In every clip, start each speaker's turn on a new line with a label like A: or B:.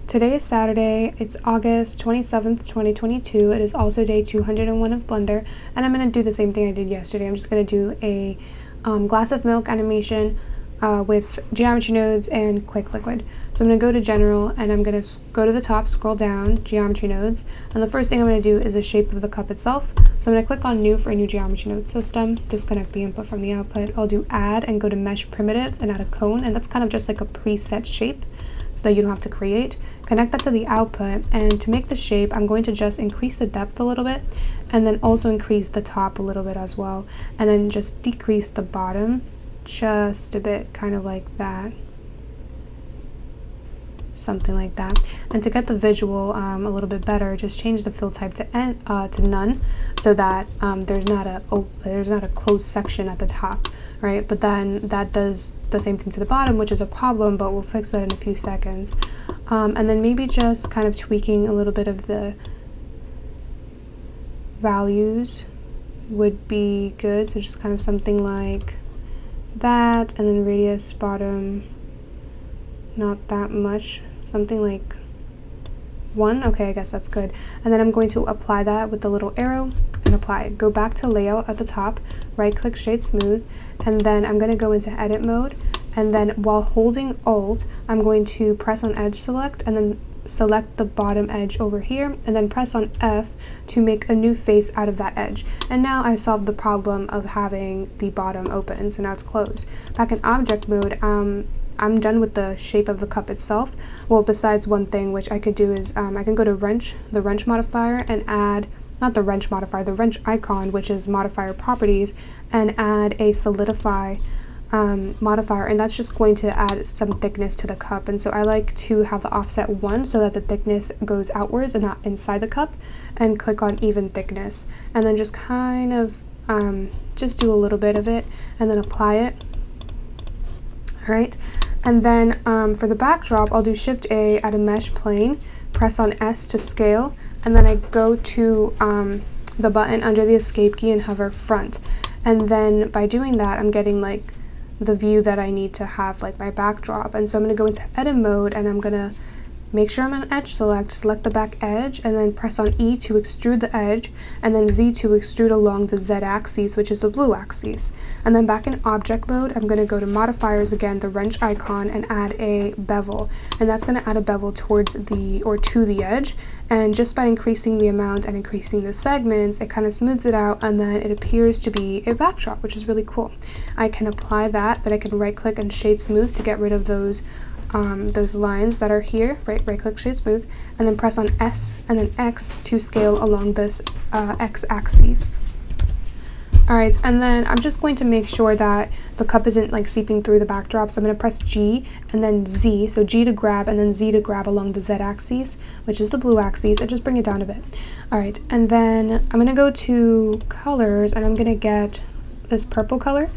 A: Today is Saturday, it's August 27th, 2022. It is also day 201 of Blender, and I'm going to do the same thing I did yesterday. I'm just going to do a glass of milk animation with geometry nodes and quick liquid. So I'm going to go to general, and I'm going to go to the top, scroll down, geometry nodes, and the first thing I'm going to do is the shape of the cup itself. So I'm going to click on new for a new geometry node system, disconnect the input from the output. I'll do add and go to mesh primitives and add a cone, and that's kind of just like a preset shape, so that you don't have to create. Connect that to the output, and to make the shape I'm going to just increase the depth a little bit and then also increase the top a little bit as well, and then just decrease the bottom just a bit, kind of like that, something like that. And to get the visual a little bit better, just change the fill type to none, so that there's not a closed section at the top, right? But then that does the same thing to the bottom, which is a problem, but we'll fix that in a few seconds. And then maybe just kind of tweaking a little bit of the values would be good. So just kind of something like that, and then radius bottom not that much, something like 1. Okay, I guess that's good. And then I'm going to apply that with the little arrow and apply it. Go back to layout at the top, right click shade smooth, and then I'm going to go into edit mode, and then while holding alt I'm going to press on edge select and then select the bottom edge over here, and then press on F to make a new face out of that edge. And now I solved the problem of having the bottom open, so now it's closed. Back in object mode, I'm done with the shape of the cup itself. Well, besides one thing which I could do is I can go to the wrench modifier and add, not the wrench modifier, the wrench icon, which is modifier properties, and add a solidify modifier, and that's just going to add some thickness to the cup. And so I like to have the offset 1 so that the thickness goes outwards and not inside the cup, and click on even thickness, and then just kind of just do a little bit of it and then apply it. Alright, and then for the backdrop I'll do Shift A, add a mesh plane, press on S to scale, and then I go to the button under the escape key and hover front. And then by doing that I'm getting like the view that I need to have, like my backdrop. And so I'm going to go into edit mode, and I'm going to make sure I'm on edge select the back edge, and then press on E to extrude the edge, and then Z to extrude along the Z axis, which is the blue axis. And then back in object mode, I'm going to go to modifiers again, the wrench icon, and add a bevel. And that's going to add a bevel towards the, or to the edge. And just by increasing the amount and increasing the segments, it kind of smooths it out, and then it appears to be a backdrop, which is really cool. I can apply that, then I can right click and shade smooth to get rid of those lines that are here, right click shade smooth, and then press on S and then X to scale along this X axis. Alright, and then I'm just going to make sure that the cup isn't like seeping through the backdrop, so I'm going to press G and then Z, so G to grab and then Z to grab along the Z axis, which is the blue axis, and just bring it down a bit. Alright, and then I'm going to go to colors, and I'm going to get this purple color,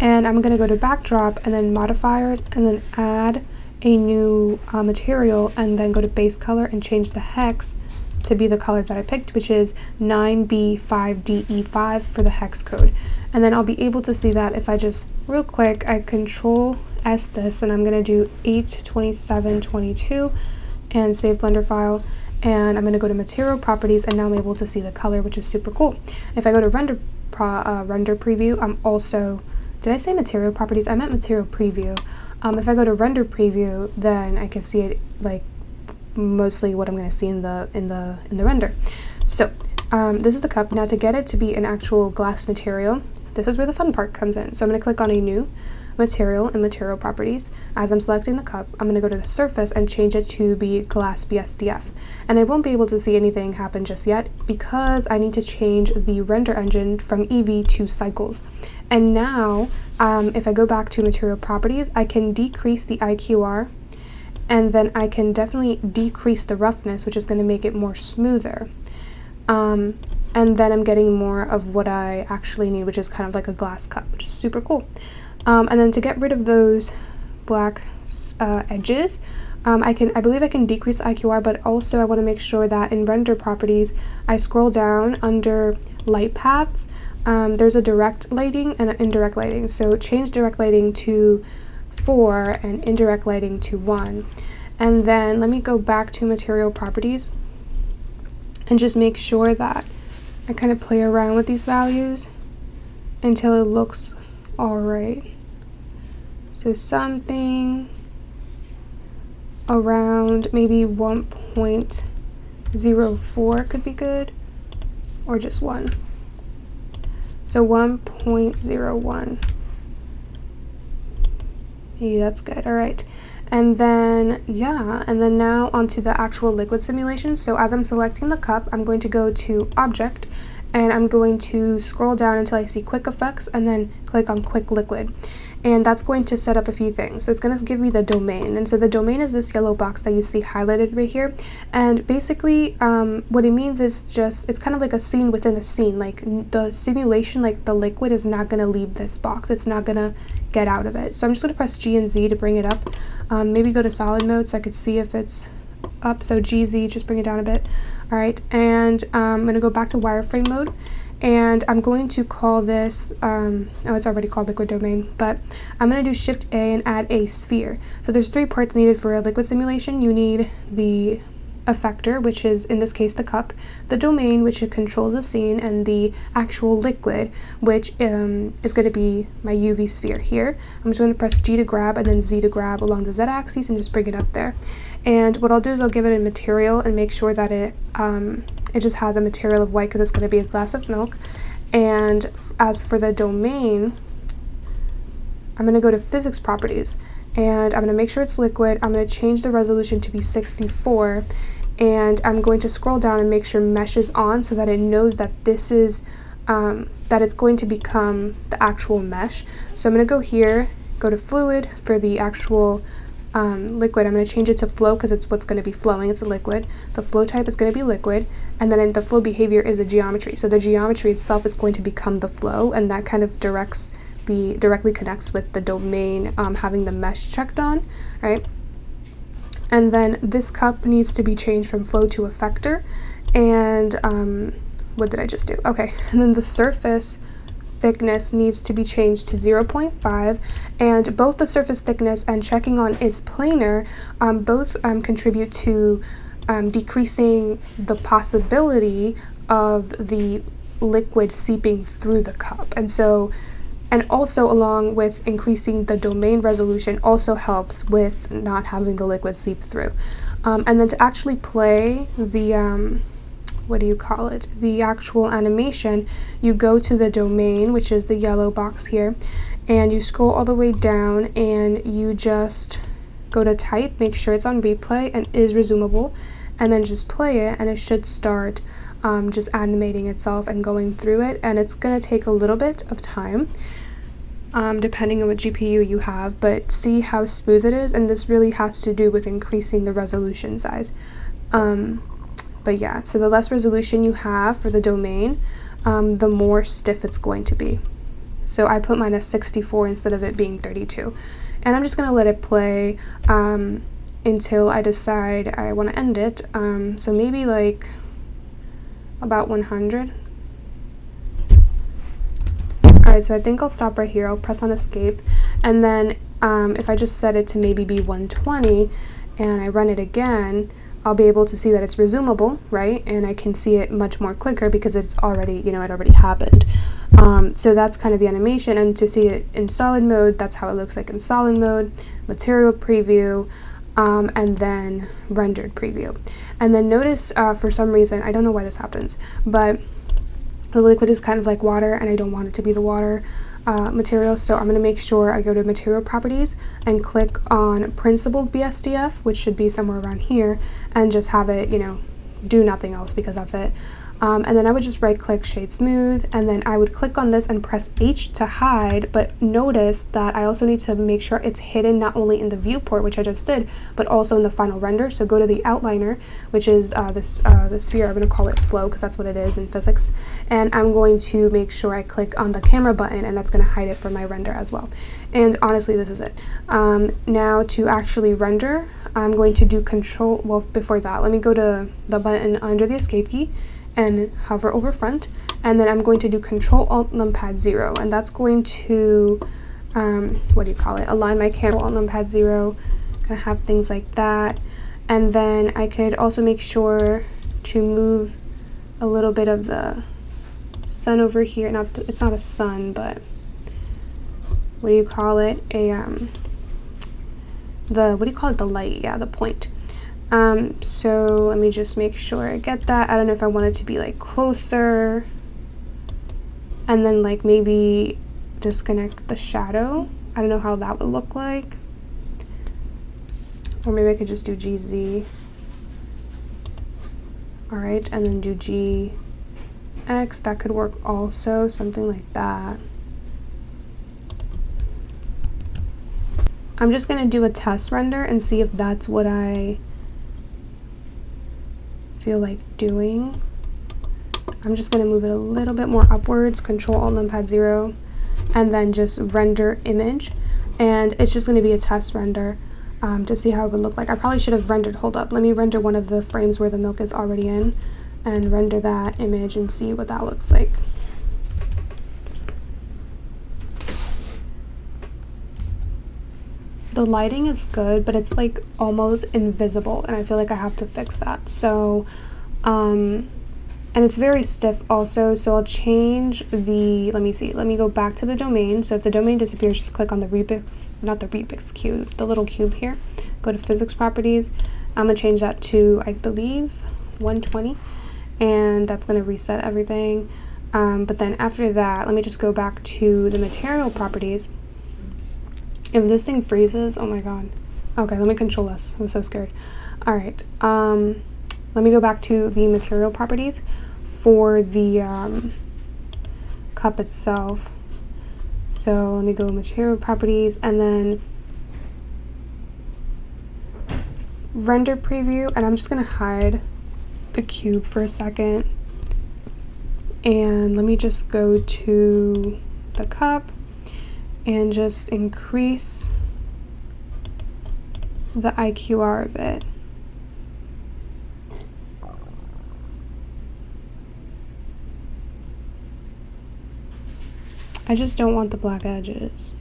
A: and I'm going to go to backdrop and then modifiers, and then add a new material, and then go to base color and change the hex to be the color that I picked, which is 9B5DE5 for the hex code. And then I'll be able to see that if I just real quick I control S this, and I'm going to do 82722 and save Blender file, and I'm going to go to material properties, and now I'm able to see the color, which is super cool. If I go to render preview, I'm also, did I say material properties? I meant material preview. If I go to render preview, then I can see it like mostly what I'm going to see in the render. So this is the cup. Now to get it to be an actual glass material, this is where the fun part comes in. So I'm going to click on a new material in material properties. As I'm selecting the cup, I'm going to go to the surface and change it to be glass BSDF. And I won't be able to see anything happen just yet because I need to change the render engine from Eevee to cycles. And now if I go back to material properties, I can decrease the IQR, and then I can definitely decrease the roughness, which is going to make it more smoother. And then I'm getting more of what I actually need, which is kind of like a glass cup, which is super cool. And then to get rid of those black edges, I believe I can decrease the IQR, but also I want to make sure that in render properties, I scroll down under light paths. There's a direct lighting and an indirect lighting. So change direct lighting to 4 and indirect lighting to 1. And then let me go back to material properties and just make sure that I kind of play around with these values until it looks all right. So something around maybe 1.04 could be good, or just 1. So 1.01. Maybe that's good. All right. And then, yeah, and then now onto the actual liquid simulation. So as I'm selecting the cup, I'm going to go to Object, and I'm going to scroll down until I see Quick Effects, and then click on Quick Liquid. And that's going to set up a few things. So it's going to give me the domain. And so the domain is this yellow box that you see highlighted right here. And basically what it means is just, it's kind of like a scene within a scene. Like the simulation, like the liquid is not going to leave this box. It's not going to get out of it. So I'm just going to press G and Z to bring it up. Maybe go to solid mode so I could see if it's up. So GZ, just bring it down a bit. All right. And I'm going to go back to wireframe mode. And I'm going to call this, oh, it's already called liquid domain, but I'm going to do Shift A and add a sphere. So there's 3 parts needed for a liquid simulation. You need the effector, which is in this case the cup, the domain, which it controls the scene, and the actual liquid, which is going to be my UV sphere here. I'm just going to press G to grab and then Z to grab along the Z axis and just bring it up there. And what I'll do is I'll give it a material and make sure that it just has a material of white because it's going to be a glass of milk. And as for the domain, I'm going to go to physics properties, and I'm going to make sure it's liquid. I'm going to change the resolution to be 64, and I'm going to scroll down and make sure mesh is on so that it knows that this is that it's going to become the actual mesh. So I'm going to go here, go to fluid for the actual liquid. I'm going to change it to flow because it's what's going to be flowing. It's a liquid. The flow type is going to be liquid, and then the flow behavior is a geometry. So the geometry itself is going to become the flow, and that kind of directly connects with the domain having the mesh checked on, right? And then this cup needs to be changed from flow to effector. And what did I just do? Okay, and then the surface thickness needs to be changed to 0.5, and both the surface thickness and checking on is planar both contribute to decreasing the possibility of the liquid seeping through the cup. And also along with increasing the domain resolution also helps with not having the liquid seep through. And then to actually play the the actual animation, you go to the domain, which is the yellow box here, and you scroll all the way down and you just go to type, make sure it's on replay and is resumable, and then just play it, and it should start just animating itself and going through it. And it's going to take a little bit of time depending on what GPU you have, but see how smooth it is, and this really has to do with increasing the resolution size. But yeah, so the less resolution you have for the domain, the more stiff it's going to be. So I put mine as 64 instead of it being 32. And I'm just going to let it play until I decide I want to end it. So maybe like about 100. Alright, so I think I'll stop right here. I'll press on escape. And then if I just set it to maybe be 120 and I run it again, I'll be able to see that it's resumable, right? And I can see it much more quicker because it's already, it already happened. So that's kind of the animation, and to see it in solid mode, that's how it looks like in solid mode, material preview, and then rendered preview. And then notice for some reason, I don't know why this happens, but the liquid is kind of like water, and I don't want it to be the water material, so I'm going to make sure I go to material properties and click on principled BSDF, which should be somewhere around here, and just have it, do nothing else because that's it. And then I would just right click shade smooth, and then I would click on this and press H to hide, but notice that I also need to make sure it's hidden not only in the viewport, which I just did, but also in the final render. So go to the outliner, which is the sphere. I'm going to call it flow because that's what it is in physics, and I'm going to make sure I click on the camera button, and that's going to hide it from my render as well. And honestly, this is it. Now to actually render, I'm going to do control, well before that, let me go to the button under the escape key and hover over front, and then I'm going to do Control Alt Numpad 0, and that's going to align my camera. Alt Numpad 0, Gonna have things like that. And then I could also make sure to move a little bit of the sun over here. It's not a sun, but what do you call it? What do you call it? The light, yeah, the point. So let me just make sure I get that. I don't know if I want it to be like closer, and then like maybe disconnect the shadow. I don't know how that would look like. Or maybe I could just do GZ. All right, and then do GX. That could work also, something like that. I'm just gonna do a test render and see if that's what I feel like doing. I'm just gonna move it a little bit more upwards, Control Alt Numpad 0, and then just render image. And it's just gonna be a test render to see how it would look like. I probably should have rendered, hold up, let me render one of the frames where the milk is already in and render that image and see what that looks like. The lighting is good, but it's like almost invisible, and I feel like I have to fix that. So, and it's very stiff also, so I'll change the, let me see, let me go back to the domain. So if the domain disappears, just click on the Rubik's, not the Rubik's cube, the little cube here. Go to physics properties. I'm gonna change that to, I believe, 120, and that's gonna reset everything. But then after that, let me just go back to the material properties. If this thing freezes, oh my god. Okay, let me control this. I'm so scared. All right, let me go back to the material properties for the cup itself. So let me go material properties and then render preview, and I'm just gonna hide the cube for a second. And let me just go to the cup and just increase the IQR a bit. I just don't want the black edges.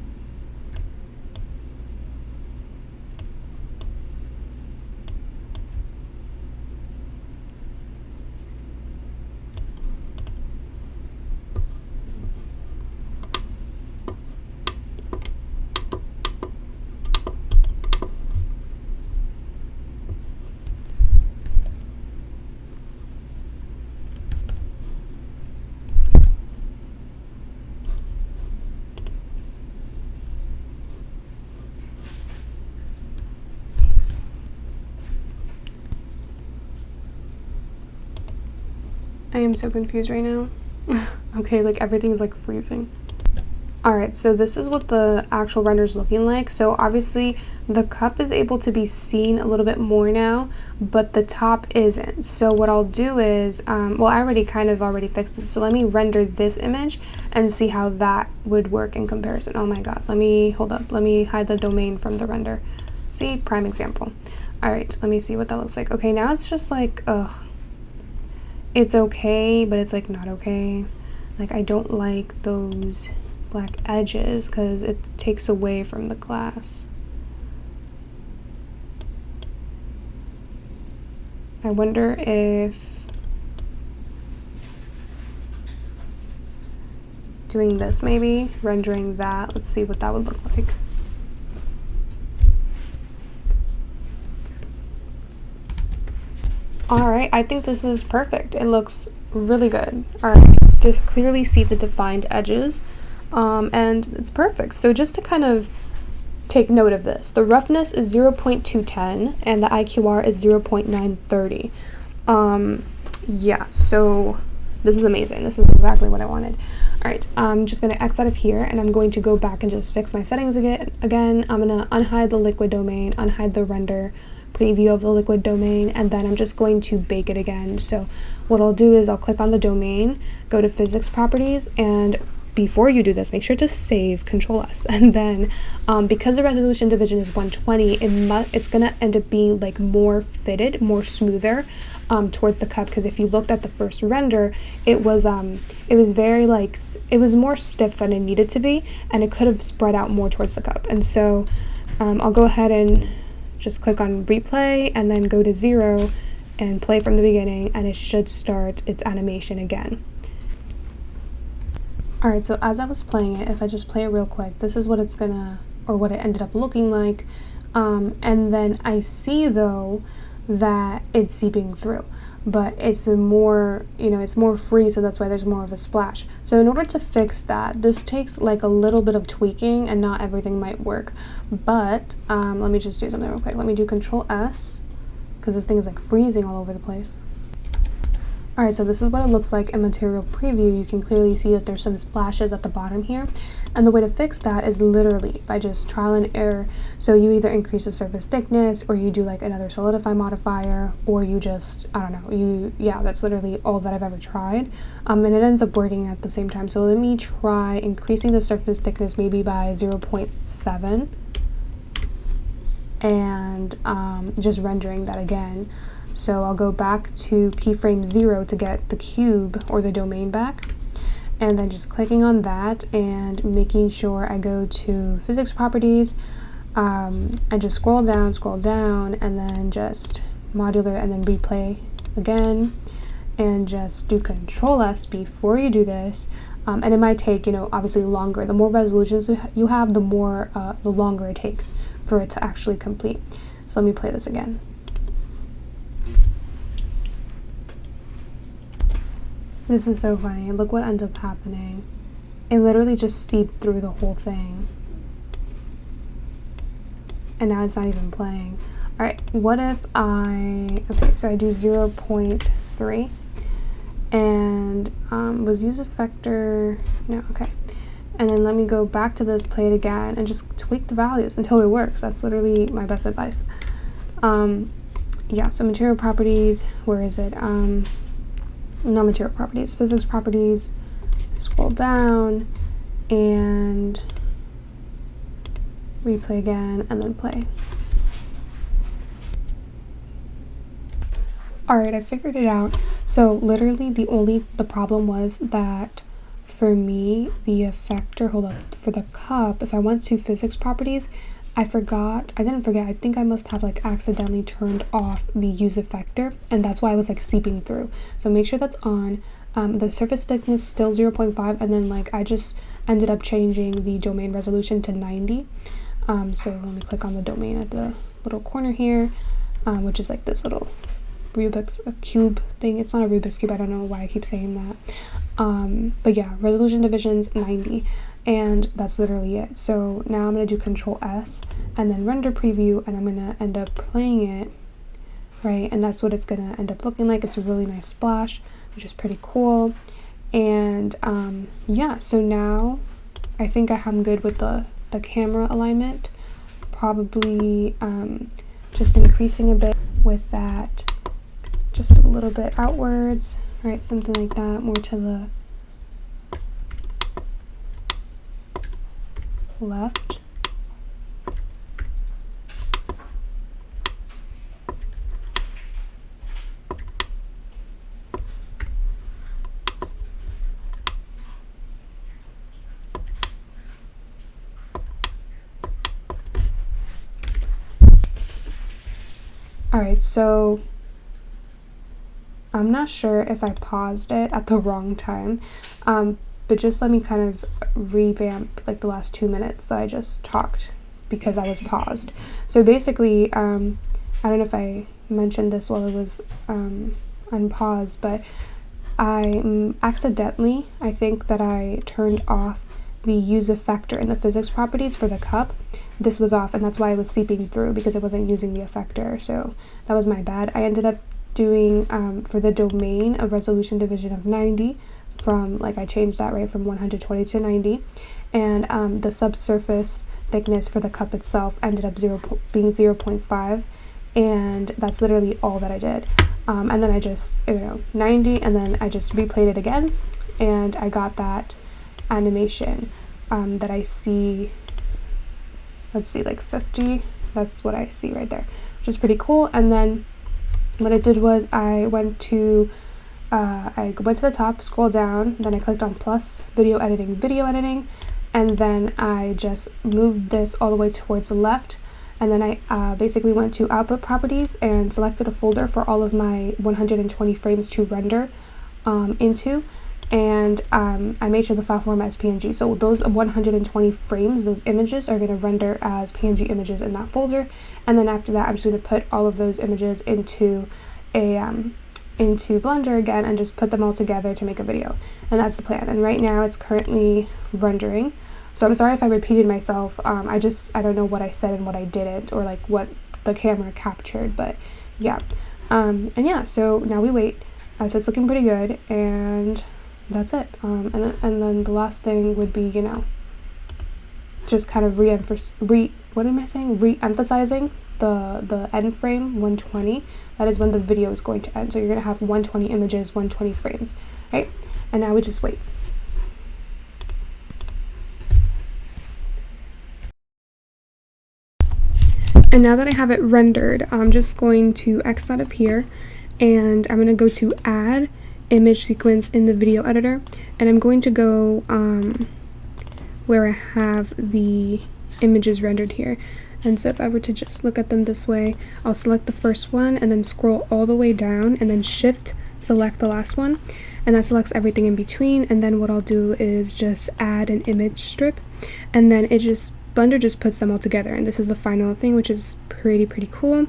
A: I am so confused right now. Okay, like everything is like freezing. Alright, so this is what the actual render is looking like. So obviously the cup is able to be seen a little bit more now, but the top isn't. So what I'll do is, well, I already fixed it. So let me render this image and see how that would work in comparison. Oh my god, hold up, let me hide the domain from the render. See, prime example. Alright, let me see what that looks like. Okay, now it's just like, ugh. It's okay, but it's like not okay. Like I don't like those black edges because it takes away from the glass. I wonder if doing this, maybe rendering that, let's see what that would look like. Alright, I think this is perfect. It looks really good. Alright, to clearly see the defined edges, and it's perfect. So just to kind of take note of this, the roughness is 0.210 and the IQR is 0.930. Yeah, so this is amazing. This is exactly what I wanted. Alright, I'm just going to X out of here, and I'm going to go back and just fix my settings again. I'm going to unhide the liquid domain, unhide the render preview of the liquid domain, and then I'm just going to bake it again. So what I'll do is I'll click on the domain, go to physics properties, and before you do this, make sure to save, Control S, and then because the resolution division is 120, it's gonna end up being like more fitted, more smoother towards the cup, because if you looked at the first render, it was very like, it was more stiff than it needed to be, and it could have spread out more towards the cup. And so I'll go ahead and just click on replay and then go to 0 and play from the beginning, and it should start its animation again. Alright, so as I was playing it, if I just play it real quick, this is what it's gonna, or what it ended up looking like. And then I see though that it's seeping through, but it's a more, it's more free, so that's why there's more of a splash. So in order to fix that, this takes like a little bit of tweaking, and not everything might work. But let me just do something real quick. Let me do Control S, because this thing is like freezing all over the place. Alright, so this is what it looks like in Material Preview. You can clearly see that there's some splashes at the bottom here. And the way to fix that is literally by just trial and error. So you either increase the surface thickness, or you do like another Solidify modifier, or you just, I don't know, that's literally all that I've ever tried. And it ends up working at the same time. So let me try increasing the surface thickness maybe by 0.7 and just rendering that again. So I'll go back to keyframe 0 to get the cube or the domain back, and then just clicking on that and making sure I go to physics properties, and just scroll down, and then just modular, and then replay again, and just do Control S before you do this. And it might take, obviously longer. The more resolutions you have, the longer it takes for it to actually complete. So let me play this again. This is so funny. Look what ends up happening. It literally just seeped through the whole thing. And now it's not even playing. Alright, what if okay, so I do 0.3. And was use effector, no, okay. And then let me go back to this, play it again, and just tweak the values until it works. That's literally my best advice. Yeah, so material properties, where is it? Not material properties, physics properties, scroll down, and replay again, and then play. Alright, I figured it out. So literally the problem was that for me, the effector, for the cup, if I went to physics properties, I didn't forget, I think I must have like accidentally turned off the use effector, and that's why I was like seeping through. So make sure that's on. The surface thickness still 0.5, and then like I just ended up changing the domain resolution to 90. So let me click on the domain at the little corner here, which is like this little Rubik's cube thing. It's not a Rubik's cube, I don't know why I keep saying that. But yeah, resolution division's 90. And that's literally it. So now I'm going to do Control S and then render preview, and I'm going to end up playing it, right? And that's what it's going to end up looking like. It's a really nice splash, which is pretty cool. And yeah, so now I think I'm good with the camera alignment. Probably just increasing a bit with that, just a little bit outwards, right? Something like that, more to the left. Alright, so I'm not sure if I paused it at the wrong time, but just let me kind of revamp like the last 2 minutes that I just talked, because I was paused. So basically, I don't know if I mentioned this while it was unpaused, but I accidentally, I think that I turned off the use effector in the physics properties for the cup. This was off, and that's why it was seeping through, because it wasn't using the effector. So that was my bad. I ended up doing for the domain a resolution division of 90, from like I changed that right from 120 to 90, and the subsurface thickness for the cup itself ended up being 0.5, and that's literally all that I did. And then I just 90, and then I just replayed it again, and I got that animation that I see. Let's see, like 50. That's what I see right there, which is pretty cool. And then what I did was I went to the top, scroll down, then I clicked on plus video editing, and then I just moved this all the way towards the left, And then I basically went to output properties and selected a folder for all of my 120 frames to render into. And I made sure the file format is PNG. So those 120 frames, those images, are going to render as PNG images in that folder. And then after that, I'm just going to put all of those images into into Blender again and just put them all together to make a video. And that's the plan. And right now it's currently rendering. So I'm sorry if I repeated myself. I don't know what I said and what I didn't, or like what the camera captured, but yeah. And yeah, so now we wait. So it's looking pretty good, and that's it. And then the last thing would be, you know, just kind of re-emphasizing the end frame 120. That is when the video is going to end. So you're going to have 120 images, 120 frames, right? And now we just wait. And now that I have it rendered, I'm just going to X out of here, and I'm going to go to add image sequence in the video editor, and I'm going to go where I have the images rendered here. And so if I were to just look at them this way, I'll select the first one and then scroll all the way down and then shift select the last one, and that selects everything in between. And then what I'll do is just add an image strip, and then Blender just puts them all together, and this is the final thing, which is pretty cool.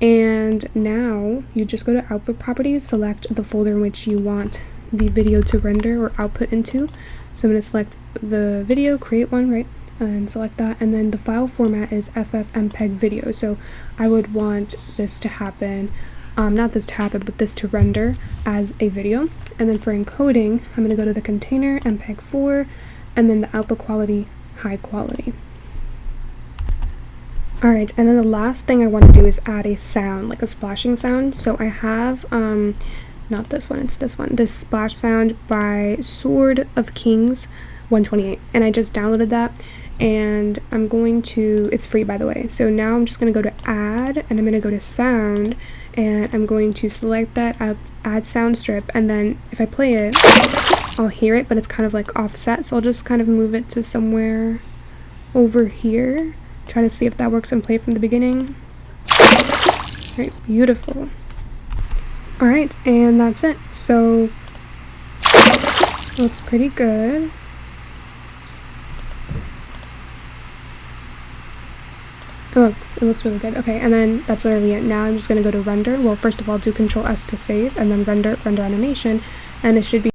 A: And now you just go to output properties, select the folder in which you want the video to render or output into. So I'm going to select the video, create one, right, and select that, and then the file format is FFmpeg video. So I would want this to happen, not this to happen, but this to render as a video. And then for encoding, I'm going to go to the container, MPEG-4, and then the output quality, high quality. Alright, and then the last thing I want to do is add a sound, like a splashing sound. So I have, not this one, it's this one, this splash sound by Sword of Kings 128, and I just downloaded that, and I'm going to, it's free by the way, so now I'm just going to go to add, and I'm going to go to sound, and I'm going to select that, add sound strip, and then if I play it, I'll hear it, but it's kind of like offset, so I'll just kind of move it to somewhere over here. Try to see if that works and play from the beginning. Right, beautiful. Alright, and that's it. So, looks pretty good. Oh, it looks really good. Okay, and then that's literally it. Now I'm just going to go to render. Well, first of all, do Control S to save, and then render animation, and it should be